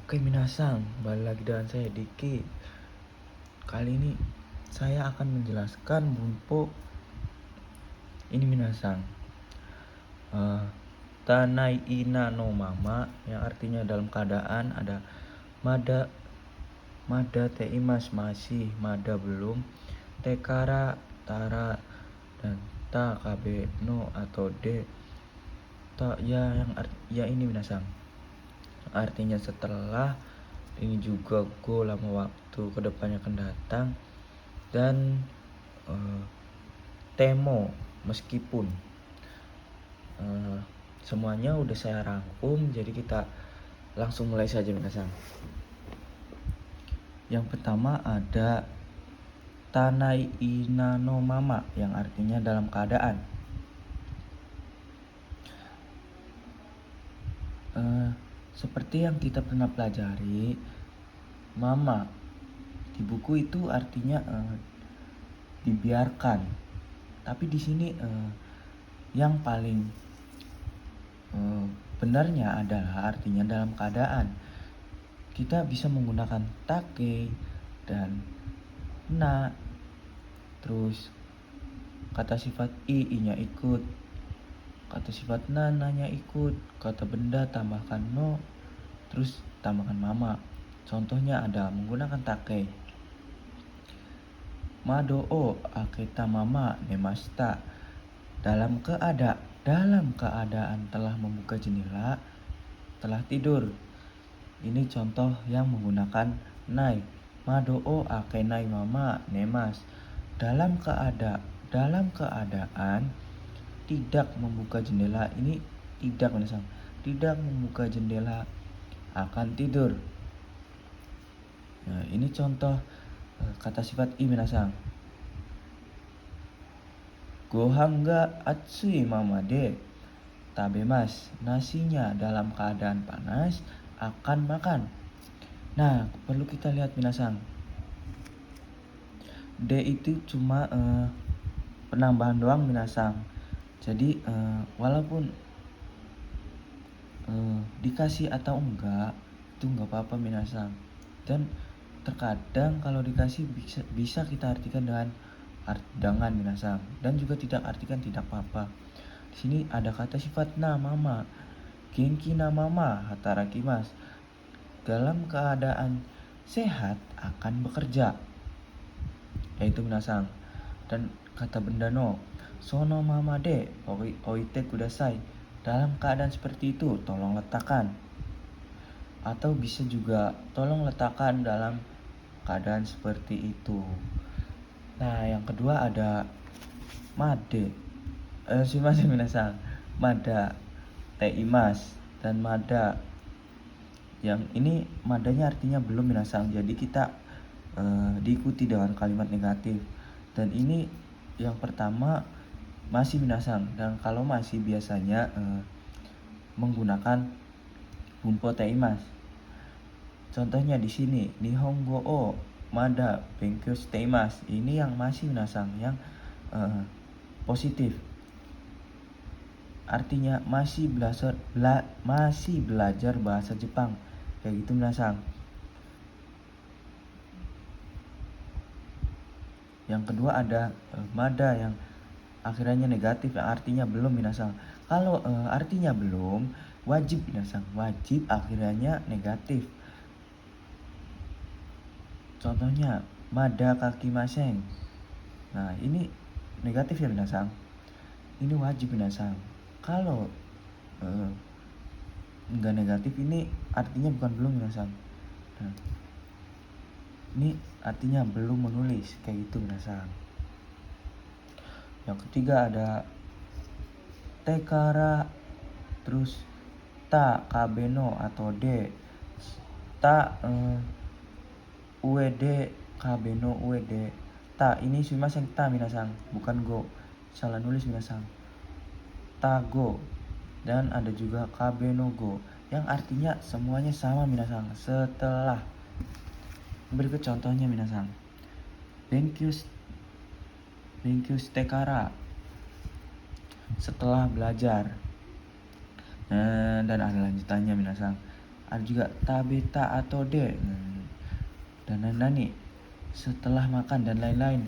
Oke minasang, balik lagi dengan saya Diki. Kali ini saya akan menjelaskan bunpo ini minasang. Tanai ina no mama yang artinya dalam keadaan ada mada mada teimas masih, mada belum, tekara tara, dan ta kabe no atau de ta ya ya ini minasang. Artinya setelah, ini juga go lama waktu kedepannya akan datang, dan temo meskipun. Semuanya udah saya rangkum, jadi kita langsung mulai saja minasang. Yang pertama ada tanai ina no mama yang artinya dalam keadaan. Seperti yang kita pernah pelajari, mama di buku itu artinya dibiarkan. Tapi di sini yang paling benarnya adalah artinya dalam keadaan. Kita bisa menggunakan take dan na, terus kata sifat i-nya ikut, kata sifat na-nya ikut, kata benda tambahkan no, terus tambahkan mama. Contohnya ada menggunakan take. Mado o aketa mama nemasta. Dalam keadaan telah membuka jendela, telah tidur. Ini contoh yang menggunakan nai. Mado o akenai mama nemas. Dalam keadaan tidak membuka jendela, ini tidak minasang. Tidak membuka jendela akan tidur. Nah, ini contoh kata sifat i minasang. Gohan ga atsui mama de tabemas. Nasinya dalam keadaan panas akan makan. Nah, perlu kita lihat minasang. D itu cuma penambahan doang minasang. Jadi walaupun dikasih atau enggak, itu enggak apa-apa minasang. Dan terkadang kalau dikasih bisa kita artikan dengan minasang, dan juga tidak artikan tidak apa-apa. Di sini ada kata sifat na mama. Genki na mama hatarakimas. Dalam keadaan sehat akan bekerja. Yaitu minasang. Dan kata benda no. Sono mama de oite kudasai. Dalam keadaan seperti itu tolong letakkan. Atau bisa juga tolong letakkan dalam keadaan seperti itu. Nah, yang kedua ada made. Sumimasen minasang. Mada teimas dan mada. Yang ini madanya artinya belum minasang. Jadi kita diikuti dengan kalimat negatif. Dan ini yang pertama masih minasang. Dan kalau masih biasanya menggunakan bunpo teimas. Contohnya di sini Nihongo o mada benkyou shiteimasu. Ini yang masih minasang, yang positif. Artinya masih belajar bahasa Jepang. Kayak gitu minasang. Yang kedua ada mada yang akhirnya negatif, yang artinya belum minasang. Kalau artinya belum, wajib minasang. Wajib akhirnya negatif. Contohnya mada kakimasen. Nah, ini negatif ya minasang. Ini wajib minasang. Kalau enggak negatif, ini artinya bukan belum minasang. Nah, ini artinya belum menulis, kayak gitu minasang. Yang ketiga ada tekara, terus ta kabeno atau de. Ta ued kabeno ued. Ta ini sumimasen ta minasang, bukan go. Salah nulis minasang. Ta go. Dan ada juga kabeno go, yang artinya semuanya sama minasang. Setelah. Berikut contohnya minasang. Benkyou tekara. Setelah belajar. Dan ada lanjutannya minasang. ada juga tabeta atau de, dan lain-lain nih, setelah makan dan lain-lain.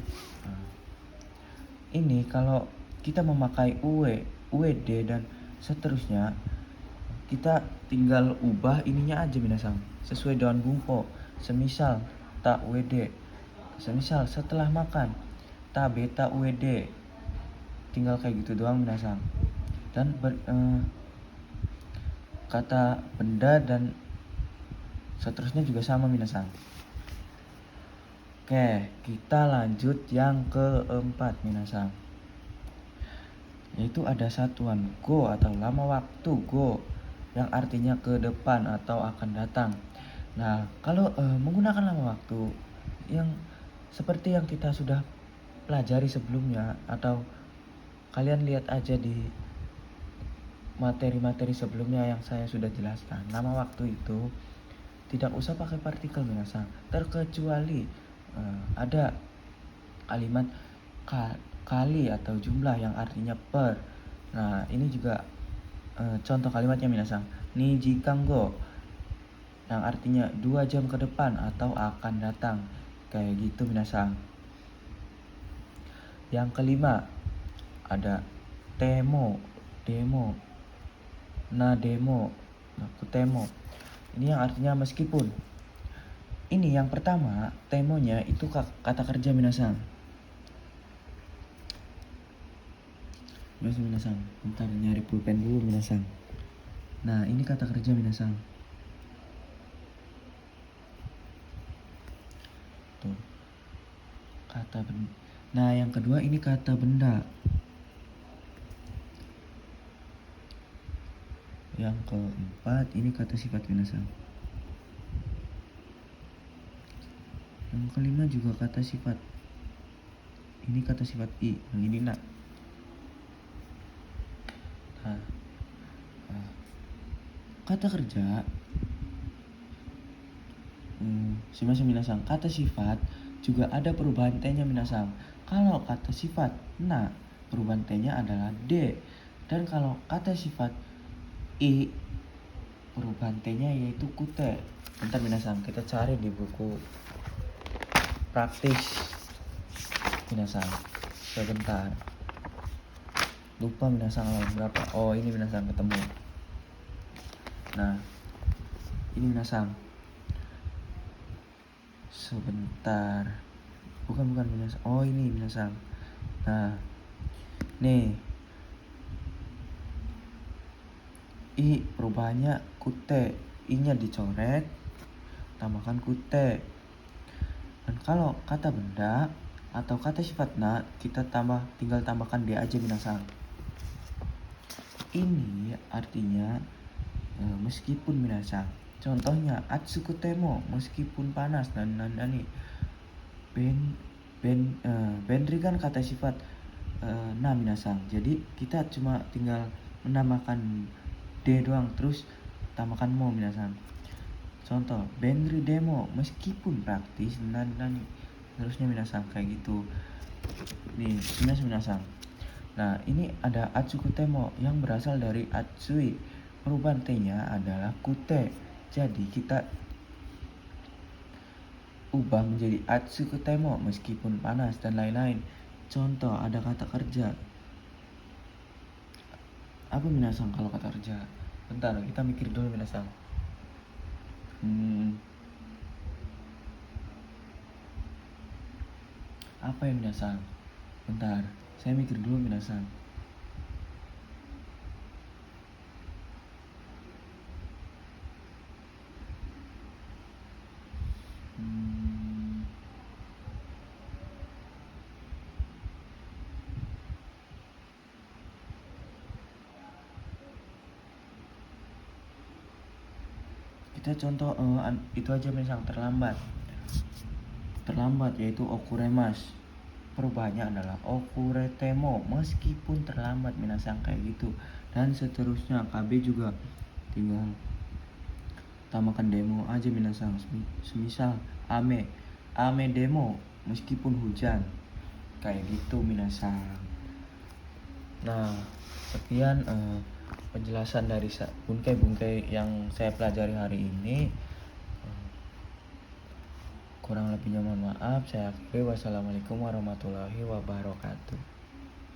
Ini kalau kita memakai uwe, ued dan seterusnya, kita tinggal ubah ininya aja minasang sesuai dengan bungko. Semisal ta ued, semisal setelah makan ta beta ued, tinggal kayak gitu doang minasang. Dan kata benda dan seterusnya juga sama minasang. Oke, kita lanjut yang keempat minasang, yaitu ada satuan go atau lama waktu go, yang artinya ke depan atau akan datang. Nah, kalau menggunakan lama waktu yang seperti yang kita sudah pelajari sebelumnya, atau kalian lihat aja di materi-materi sebelumnya yang saya sudah jelaskan, lama waktu itu tidak usah pakai partikel minasang, terkecuali ada kalimat kali atau jumlah yang artinya per. Nah, ini juga contoh kalimatnya minasang, niji kanggo, yang artinya 2 jam ke depan atau akan datang, kayak gitu minasang. Yang kelima ada temo, demo, na demo, naku temo, ini yang artinya meskipun. Ini yang pertama, temonya itu kata kerja minasang. Minasang, bentar nyari pulpen dulu minasang. Nah, ini kata kerja minasang. Tuh. Kata benda. Nah, yang kedua ini kata benda. Yang keempat ini kata sifat minasang. Yang kelima juga kata sifat. Ini kata sifat i, yang ini nak. Nah, kata kerja semacam minasang, kata sifat juga ada perubahan t-nya minasang. Kalau kata sifat na, perubahan t-nya adalah d. Dan kalau kata sifat i, perubahan t-nya yaitu kute. Bentar minasang, kita cari di buku praktis minasang. Sebentar, lupa minasang lawan berapa. Oh, ini minasang ketemu. Nah, ini minasang. Sebentar, bukan minasang. Oh, ini minasang. Nah, nih, i perubahannya kute, i-nya dicoret, tambahkan kute. Dan kalau kata benda atau kata sifat na, kita tinggal tambahkan d aja minasang. Ini artinya meskipun minasang. Contohnya atsuku temo, meskipun panas, dan nih. Benri kan kata sifat na minasang. Jadi kita cuma tinggal menambahkan d doang, terus tambahkan mo minasang. Contoh, benri demo, meskipun praktis, nih. Terusnya minasang kayak gitu. Nih, minasang. Nah, ini ada atsuku temo yang berasal dari atsui. Perubahan t-nya adalah kute. Jadi kita ubah menjadi atsuku temo, meskipun panas dan lain-lain. Contoh, ada kata kerja. Apa minasang kalau kata kerja? Bentar, kita mikir dulu minasang. Apa yang minasang? Bentar, saya mikir dulu minasang. Kita contoh itu aja minasang, terlambat yaitu okuremas. Perubahannya adalah okuretemo, meskipun terlambat minasang, kayak gitu. Dan seterusnya, KB juga tinggal tambahkan demo aja minasang. Semisal ame demo, meskipun hujan, kayak gitu minasang. Nah, sekian penjelasan dari bungkai-bungkai yang saya pelajari hari ini. Kurang lebihnya mohon maaf. Saya akhiri. Wassalamualaikum warahmatullahi wabarakatuh.